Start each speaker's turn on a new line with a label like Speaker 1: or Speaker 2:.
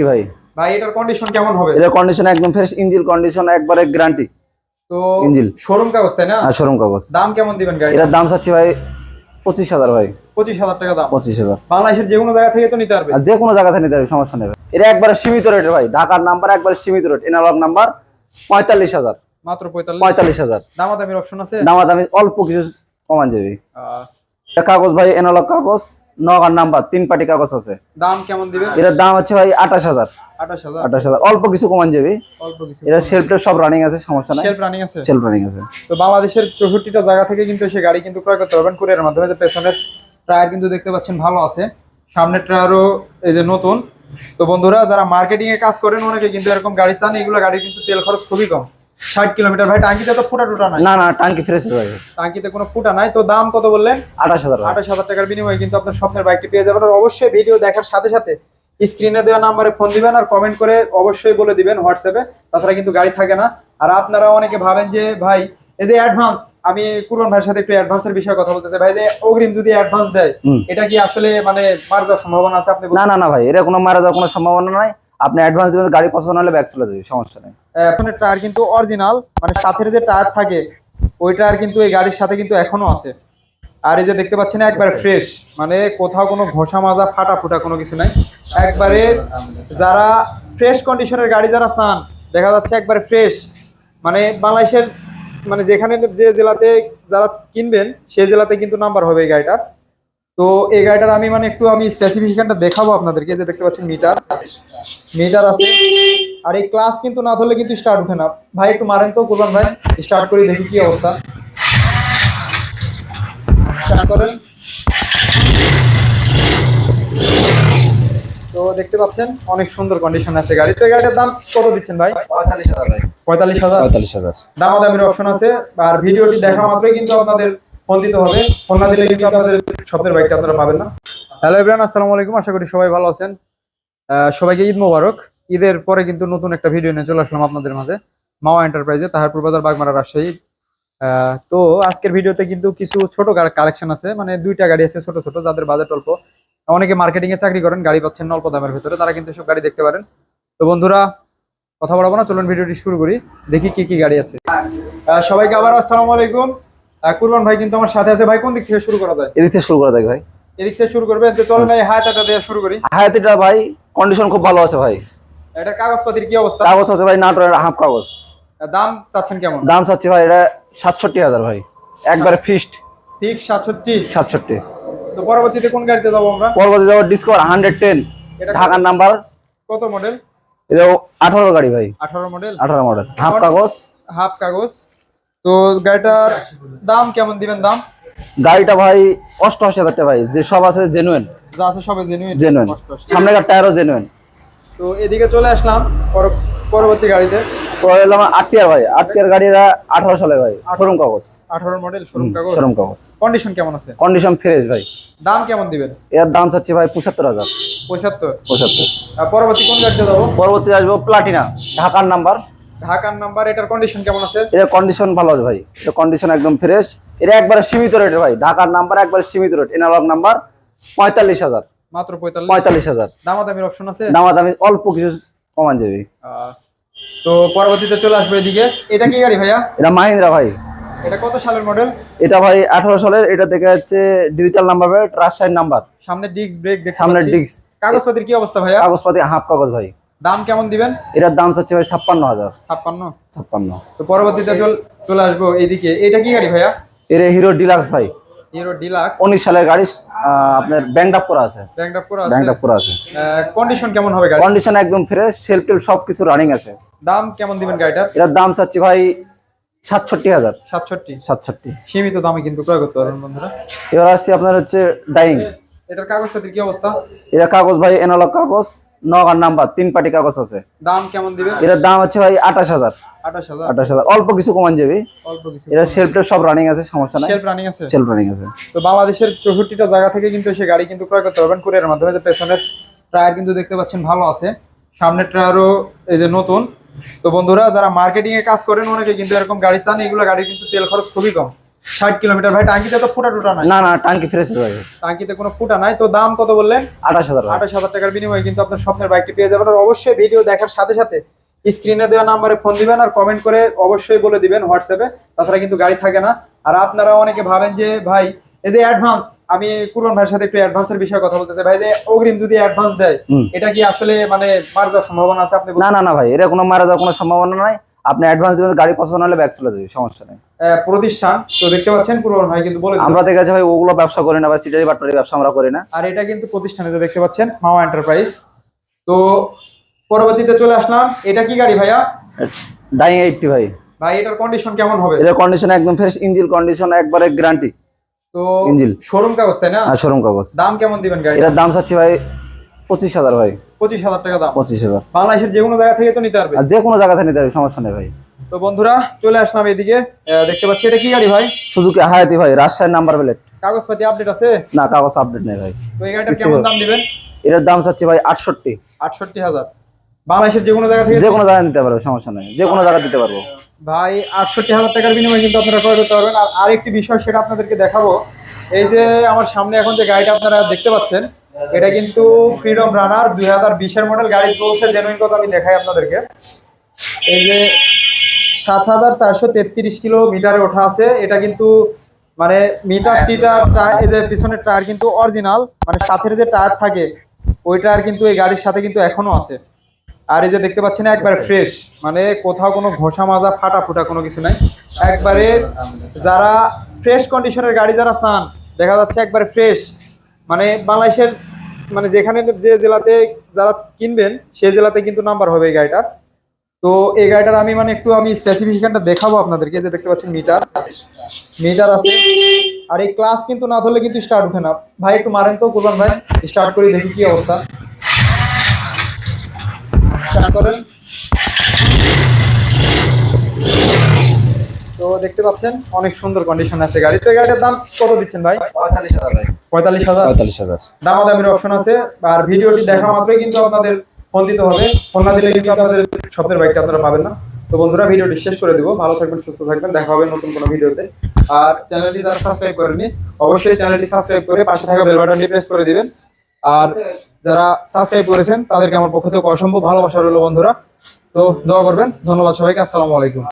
Speaker 1: ভাই
Speaker 2: ভাই এটার কন্ডিশন কেমন হবে?
Speaker 1: এর কন্ডিশন একদম ফ্রেশ, ইঞ্জিন কন্ডিশন একবারে গ্যারান্টি।
Speaker 2: তো
Speaker 1: ইঞ্জিন
Speaker 2: শোরুম কাগজ তাই না?
Speaker 1: আর শোরুম কাগজ।
Speaker 2: দাম কেমন দিবেন গাড়ি?
Speaker 1: এটার দাম চাচ্ছি ভাই 25,000 ভাই।
Speaker 2: 25,000 টাকা দাম।
Speaker 1: 25,000
Speaker 2: বাংলাদেশের যে কোনো জায়গা থেকে তো নিতে পারবে?
Speaker 1: আর যে কোনো জায়গা থেকে নিতে হবে, সমস্যা নেই। এটা একবারে সীমিত রেট ভাই, ঢাকার নাম্বার একবারে সীমিত রেট, এনালগ নাম্বার 45,000।
Speaker 2: মাত্র
Speaker 1: 45,000।
Speaker 2: দামাদামির অপশন আছে?
Speaker 1: দামাদামি অল্প কিছু কমান যাবে। কাগজ ভাই এনালগ কাগজ, নগার নাম্বার, 3 পার্টি কাগজ আছে।
Speaker 2: দাম কেমন দিবেন?
Speaker 1: এটার দাম হচ্ছে ভাই 28,000। 28,000 অল্প কিছু কমান যাবে।
Speaker 2: অল্প কিছু।
Speaker 1: এটা সেলফ সব রানিং আছে, সমস্যা নাই।
Speaker 2: সেলফ রানিং আছে?
Speaker 1: সেলফ রানিং আছে।
Speaker 2: তো বাংলাদেশের 64টা জায়গা থেকে কিন্তু সে গাড়ি কিন্তু ক্রয় করতে পারবেন কুরিয়ারের মাধ্যমে। যে পেছনের টায়ার কিন্তু দেখতে পাচ্ছেন ভালো আছে, সামনের টায়ারও এই যে নতুন। তো বন্ধুরা যারা মার্কেটিং এ কাজ করেন অনেকে কিন্তু এরকম গাড়ি চান, এগুলো গাড়ির কিন্তু তেল খরচ খুবই কম, 60 কিলোমিটার। ভাই টাঙ্কিতে তো ফুটা টুটা নাই?
Speaker 1: না না, টাঙ্কি ফ্রেশ ভাই,
Speaker 2: টাঙ্কিতে কোনো ফুটা নাই। তো দাম কত বললেন?
Speaker 1: 28,000।
Speaker 2: 28,000 টাকার বিনিময়ে কিন্তু আপনার স্বপ্নের বাইকটি পেয়ে যাবেন। আর অবশ্যই ভিডিও দেখার সাথে সাথে স্ক্রিনে দেওয়া নাম্বারে ফোন দিবেন আর কমেন্ট করে অবশ্যই বলে দিবেন হোয়াটসঅ্যাপে, তাছাড়া কিন্তু গাড়ি থাকে না। আর আপনারা অনেকে ভাবেন যে ভাই এই যে অ্যাডভান্স, আমি কুরবান ভাইয়ের সাথে একটু অ্যাডভান্সের বিষয়ে কথা বলতেছি। ভাই যে অগ্রিম যদি অ্যাডভান্স দেয়, এটা কি আসলে মানে মারা যাওয়ার সম্ভাবনা আছে? আপনি
Speaker 1: না না না ভাই, এটা কোনো মারা যাওয়ার কোনো সম্ভাবনা নাই। আপনি অ্যাডভান্স দিবেন, গাড়ি পছন্দ হলে ব্যাক চলে যাবে, সমস্যা নেই।
Speaker 2: এখন টায়ার কিন্তু অরিজিনাল, মানে সাথের যে টায়ার থাকে ওই টায়ার কিন্তু এই গাড়ির সাথে কিন্তু এখনো আছে। আর এই যে দেখতে পাচ্ছেন একবারে ফ্রেশ, মানে কোথাও কোনো ঘষা মাজা ফাটা ফুটা কোনো কিছু নাই। একবারে যারা ফ্রেশ কন্ডিশনের গাড়ি যারা চান, দেখা যাচ্ছে একবারে ফ্রেশ, মানে বাংলাদেশের মানে যেখানে যে জেলাতে যারা কিনবেন সেই জেলাতে কিন্তু নাম্বার হবে এই গাড়িটার। তো এই গাড়িটার আমি মানে একটু আমি স্পেসিফিকেশনটা দেখাবো আপনাদেরকে। যে দেখতে পাচ্ছেন মিটার আছে, আর এই ক্লাস কিন্তু না ধরলে কিন্তু স্টার্ট উঠে না। ভাই একটু মারেন তো কুরবান ভাই, স্টার্ট করে দেখি কি অবস্থা। স্টার্ট করেন। তো দেখতে পাচ্ছেন অনেক সুন্দর কন্ডিশন আছে গাড়ি। তো এই গাড়িটার দাম কত দিচ্ছেন ভাই?
Speaker 1: 45,000 ভাই।
Speaker 2: 45,000।
Speaker 1: 45,000
Speaker 2: দামাদামির অপশন আছে। আর ভিডিওটি দেখা মাত্রই কিন্তু আপনাদের ফোন দিতে হবে, ফোন না দিলে কিন্তু আপনাদের স্বপ্নের বাইকটা আপনারা পাবেন না। হ্যালো এভরিওয়ান, আসসালামু আলাইকুম, আশা করি সবাই ভালো আছেন। সবাইকে ঈদ মোবারক। ঈদের পরে কিন্তু নতুন একটা ভিডিও নিয়ে চলে আসলাম আপনাদের মাঝে, মাওয়া এন্টারপ্রাইজে, তাহারপুর বাজার, বাগমারা, রাজশাহী। তো আজকের ভিডিওতে কিন্তু কিছু ছোট কালেকশন আছে, মানে 2টা গাড়ি আছে ছোট ছোট, যাদের বাজেট অল্প। অনেকে মার্কেটিং এ চাকরি করেন, গাড়ি পাচ্ছেন অল্প দামের ভিতরে, তারা কিন্তু সব গাড়ি দেখতে পারেন। তো বন্ধুরা কথা বলবো না, চলুন ভিডিওটি শুরু করি, দেখি কি কি গাড়ি আছে। সবাইকে আবার আসসালামু আলাইকুম। কুরবান ভাই কিন্তু আমার সাথে আছে। ভাই কোন দিক থেকে শুরু করা যায়?
Speaker 1: এদিক থেকে শুরু করা যায় ভাই।
Speaker 2: এদিক থেকে শুরু করবেন? তো চলেন এই হায়াতাটা দিয়ে শুরু করি।
Speaker 1: হায়াতিটা ভাই কন্ডিশন খুব ভালো আছে ভাই।
Speaker 2: এটা কাগজপাতির কি অবস্থা?
Speaker 1: কাগজ আছে ভাই, নাটোরের হাফ কাগজ।
Speaker 2: দাম চাচ্ছেন কেমন?
Speaker 1: দাম চাচ্ছি ভাই এটা 67,000 ভাই, একবারে ফিক্সড।
Speaker 2: ঠিক 67?
Speaker 1: 67।
Speaker 2: তো পরবর্তীতে কোন গাড়িতে যাবো আমরা?
Speaker 1: পরবর্তী যাবো ডিসকভার 110, ঢাকার নাম্বার।
Speaker 2: কত মডেল?
Speaker 1: এটা 18 গাড়ি ভাই।
Speaker 2: 18 মডেল?
Speaker 1: 18 মডেল, হাফ কাগজ।
Speaker 2: হাফ কাগজ। তো গাড়িটার দাম কেমন দিবেন? দাম
Speaker 1: গাড়িটা ভাই 88,000 টাকা ভাই, যে সব আছে জেনুইন।
Speaker 2: যা আছে সবে জেনুইন।
Speaker 1: সামনের টায়ারও জেনুইন।
Speaker 2: তো এদিকে চলে আসলাম পরবর্তী গাড়িতে।
Speaker 1: এলাম আরটিআর ভাই, আরটিআর গাড়িরা 18 সালে ভাই, শোরুম কাগজ।
Speaker 2: 18 মডেল, শোরুম কাগজ।
Speaker 1: শোরুম কাগজ।
Speaker 2: কন্ডিশন কেমন আছে?
Speaker 1: কন্ডিশন ফ্রেশ ভাই।
Speaker 2: দাম কেমন দিবেন?
Speaker 1: এর দাম চাচ্ছি ভাই 75,000।
Speaker 2: 75। পরবর্তী কোন গাড়িতে যাবো?
Speaker 1: পরবর্তী আসবো প্লাটিনা, ঢাকার নাম্বার।
Speaker 2: ঢাকার নাম্বার। এটার কন্ডিশন কেমন আছে?
Speaker 1: এর কন্ডিশন ভালো আছে ভাই, এর কন্ডিশন একদম ফ্রেশ। এর একবারে সীমিত রেট ভাই, ঢাকার নাম্বার একবারে সীমিত রেট, এনালগ নাম্বার 45,000।
Speaker 2: মাত্র
Speaker 1: 45,000।
Speaker 2: দামাদামির অপশন আছে?
Speaker 1: দামাদামি অল্প কিছু কমান যাবে।
Speaker 2: তো পরবর্তীতে চলে আসবে এদিকে। এটা কি গাড়ি ভাইয়া?
Speaker 1: এটা মাহিন্দ্রা ভাই।
Speaker 2: এটা কত সালের মডেল?
Speaker 1: এটা ভাই 18 সালের। এটা দেখে যাচ্ছে digital number plate, Rajshahi number.
Speaker 2: সামনে ডিস্ক ব্রেক দেখতে পাচ্ছি।
Speaker 1: সামনে ডিস্ক।
Speaker 2: কাগজপাতির কি অবস্থা ভাইয়া?
Speaker 1: কাগজপাতি হাফ কাগজ ভাই।
Speaker 2: দাম কেমন দিবেন?
Speaker 1: এটার দাম চাচ্ছে ভাই 56,000।
Speaker 2: 56। তো পরবর্তীতে চলে আসবো এইদিকে। এটা কি গাড়ি ভাইয়া?
Speaker 1: এর হিরো ডিলাক্স ভাই।
Speaker 2: হিরো ডিলাক্স
Speaker 1: 19 সালের গাড়ি। আপনার ব্যাংক আপ করা আছে। ব্যাংক আপ করা আছে।
Speaker 2: কন্ডিশন কেমন হবে গাড়ি?
Speaker 1: কন্ডিশন একদম ফ্রেশ, সেলফ টেল সবকিছু রানিং আছে।
Speaker 2: দাম কেমন দিবেন গাড়িটার?
Speaker 1: এটার দাম চাচ্ছি ভাই 67,000।
Speaker 2: 67। সীমিত দামে কিন্তু ক্রয় করতে পারবেন বন্ধুরা।
Speaker 1: এবার আসছি আপনার হচ্ছে ডাইং।
Speaker 2: এটার কাগজপাতির কি অবস্থা?
Speaker 1: এটা কাগজ ভাই এনালগ কাগজ, নগার নাম্বার, 3 পার্টি কাগজ আছে।
Speaker 2: দাম কেমন দিবেন?
Speaker 1: এটার দাম হচ্ছে ভাই 28,000। 28,000 অল্প কিছু কমান যাবে।
Speaker 2: অল্প কিছু।
Speaker 1: এটা সেলফ টেল সব রানিং আছে, সমস্যা নাই।
Speaker 2: সেলফ রানিং আছে?
Speaker 1: সেলফ রানিং আছে।
Speaker 2: তো বাংলাদেশের 64টা জায়গা থেকে কিন্তু সে গাড়ি কিন্তু ক্রয় করতে পারবেন কুরিয়ারের মাধ্যমে। যে পেছনের টায়ার কিন্তু দেখতে পাচ্ছেন ভালো আছে, সামনের টায়ারও এই যে নতুন। তো বন্ধুরা যারা মার্কেটিং এ কাজ করেন অনেকে কিন্তু এরকম গাড়ি চান, এগুলো গাড়ির কিন্তু তেল খরচ খুবই কম, 60 কিলোমিটার ভাই, টাঙ্কিতে তো ফুটা টুটা নাই?
Speaker 1: না না, টাঙ্কি ফ্রেশ ভাই।
Speaker 2: টাঙ্কিতে কোনো ফুটা নাই। তো দাম কত বললেন?
Speaker 1: 28,000 ভাই।
Speaker 2: 28,000 টাকার বিনিময়ে কিন্তু আপনার স্বপ্নের বাইকটি পেয়ে যাবেন। আর অবশ্যই ভিডিও দেখার সাথে সাথে স্ক্রিনে দেওয়া নাম্বারে ফোন দিবেন আর কমেন্ট করে অবশ্যই বলে দিবেন হোয়াটসঅ্যাপে, তাছাড়া কিন্তু গাড়ি থাকে না। আর আপনারা অনেকে ভাবেন যে ভাই এই যে অ্যাডভান্স, আমি কুরবান ভাইয়ের সাথে একটু অ্যাডভান্সের বিষয়ে কথা বলতে চাই ভাই, যে অগ্রিম যদি অ্যাডভান্স দেয় এটা কি আসলে মানে মার যাওয়ার সম্ভাবনা আছে? আপনি
Speaker 1: না না না ভাই, এটা কোনো মারা যাওয়ার কোনো সম্ভাবনা নাই। আপনি অ্যাডভান্স দিবেন, গাড়ি পছন্দ হলে ব্যাক চলে যাবে, সমস্যা নেই।
Speaker 2: প্রতিষ্ঠান তো দেখতে পাচ্ছেন কুরবান ভাই কিন্তু বলে দিল।
Speaker 1: আমরা দেখে ভাই ওগুলো ব্যবসা করি না ভাই, সিটারি বাট্টারি ব্যবসা আমরা করি না।
Speaker 2: আর এটা কিন্তু প্রতিষ্ঠানে যে দেখতে পাচ্ছেন মাওয়া এন্টারপ্রাইজ। তো পরবর্তীতে চলে আসলাম, এটা কি গাড়ি ভাইয়া?
Speaker 1: ডাইং 80 ভাই।
Speaker 2: ভাই এটার কন্ডিশন কেমন হবে?
Speaker 1: এর কন্ডিশন একদম ফ্রেশ, ইঞ্জিন কন্ডিশন একবারে গ্যারান্টি।
Speaker 2: তো
Speaker 1: ইঞ্জিন
Speaker 2: শোরুম কাগজ তাই না?
Speaker 1: আর শোরুম কাগজ।
Speaker 2: দাম কেমন দিবেন গাড়ি?
Speaker 1: এটার দাম চাচ্ছি ভাই 25,000 ভাই।
Speaker 2: 25,000 টাকা দাম।
Speaker 1: 25,000।
Speaker 2: বাংলাদেশের যে কোনো জায়গা থেকে তো নিতে পারবে।
Speaker 1: আর যে কোনো জায়গা থেকে নিতে হবে, সমস্যা নেই ভাই।
Speaker 2: তো বন্ধুরা চলে আসলাম এদিকে, দেখতে পাচ্ছি এটা কি গাড়ি ভাই?
Speaker 1: সুজুকি হায়াতি ভাই, রাজশাহীর নাম্বার প্লেট।
Speaker 2: কাগজপাতি আপডেট আছে?
Speaker 1: না, কাগজ আপডেট নেই ভাই।
Speaker 2: তো এই গাড়িটার কেমন দাম দিবেন?
Speaker 1: এটার দাম চাচ্ছি ভাই 68।
Speaker 2: 68,000। বাংলাদেশের যে কোনো জায়গা থেকে?
Speaker 1: যে কোনো জায়গায় নিতে পারবো, সমস্যা নেই, যে কোনো জায়গা দিতে পারবো
Speaker 2: ভাই। 68,000 টাকার বিনিময়ে কিন্তু আপনারা ক্রয় করতে পারবেন। আর আরেকটি বিষয় সেটা আপনাদেরকে দেখাবো, এই যে আমার সামনে এখন যে গাড়িটা আপনারা দেখতে পাচ্ছেন এটা কিন্তু ফ্রিডম রানার 2020-এর মডেল গাড়ি চলছে। জেনুইন কথা আমি দেখাই আপনাদেরকে, এই যে 7,433 কিলোমিটারে ওঠা আছে। এটা কিন্তু মানে মিটার টিটার এই যে পিছনের টায়ার কিন্তু অরিজিনাল, মানে সাথের যে টায়ার থাকে ওই টায়ার কিন্তু এই গাড়ির সাথে কিন্তু এখনো আছে। আর এই যে দেখতে পাচ্ছেন একবারে ফ্রেশ, মানে কোথাও কোনো ঘষা মাজা ফাটা ফুটা কোনো কিছু নাই, একবারে যারা ফ্রেশ কন্ডিশনের গাড়ি যারা চান, দেখা যাচ্ছে একবারে ফ্রেশ। মানে বাংলাদেশের মানে যেখানে যে জেলাতে যারা কিনবেন সেই জেলাতে কিন্তু নাম্বার হবে এই গাড়িটার। তো এই গাড়িটার আমি মানে একটু আমি স্পেসিফিকেশনটা দেখাবো আপনাদেরকে। যে দেখতে পাচ্ছেন মিটার আছে। আর এই ক্লাস কিন্তু না ধরলে কিন্তু স্টার্ট উঠে না। ভাই একটু মারেন তো কুরবান ভাই, স্টার্ট করে দেখি কি অবস্থা। স্টার্ট করেন। তো দেখতে পাচ্ছেন অনেক সুন্দর কন্ডিশন আছে গাড়ি। তো এই গাড়িটার দাম কত দিচ্ছেন ভাই?
Speaker 1: 45,000 ভাই।
Speaker 2: 45,000।
Speaker 1: 45,000।
Speaker 2: দামাদামির অপশন আছে। আর ভিডিওটি দেখা মাত্রই কিন্তু আপনাদের ফোন দিতে হবে, ফোন না দিলে কিন্তু আপনাদের স্বপ্নের বাইকটা আপনারা পাবেন না। তো বন্ধুরা ভিডিওটি শেষ করে দিব, ভালো থাকবেন, সুস্থ থাকবেন, দেখা হবে নতুন কোনো ভিডিওতে। আর চ্যানেলটি যারা সাবস্ক্রাইব করেননি অবশ্যই চ্যানেলটি সাবস্ক্রাইব করে পাশে থাকা বেল বাটনটি প্রেস করে দিবেন। আর যারা সাবস্ক্রাইব করেছেন তাদেরকে আমার পক্ষ থেকে অসম্ভব ভালোবাসা রইল বন্ধুরা। তো দোয়া করবেন। ধন্যবাদ সবাইকে, আসসালামু আলাইকুম।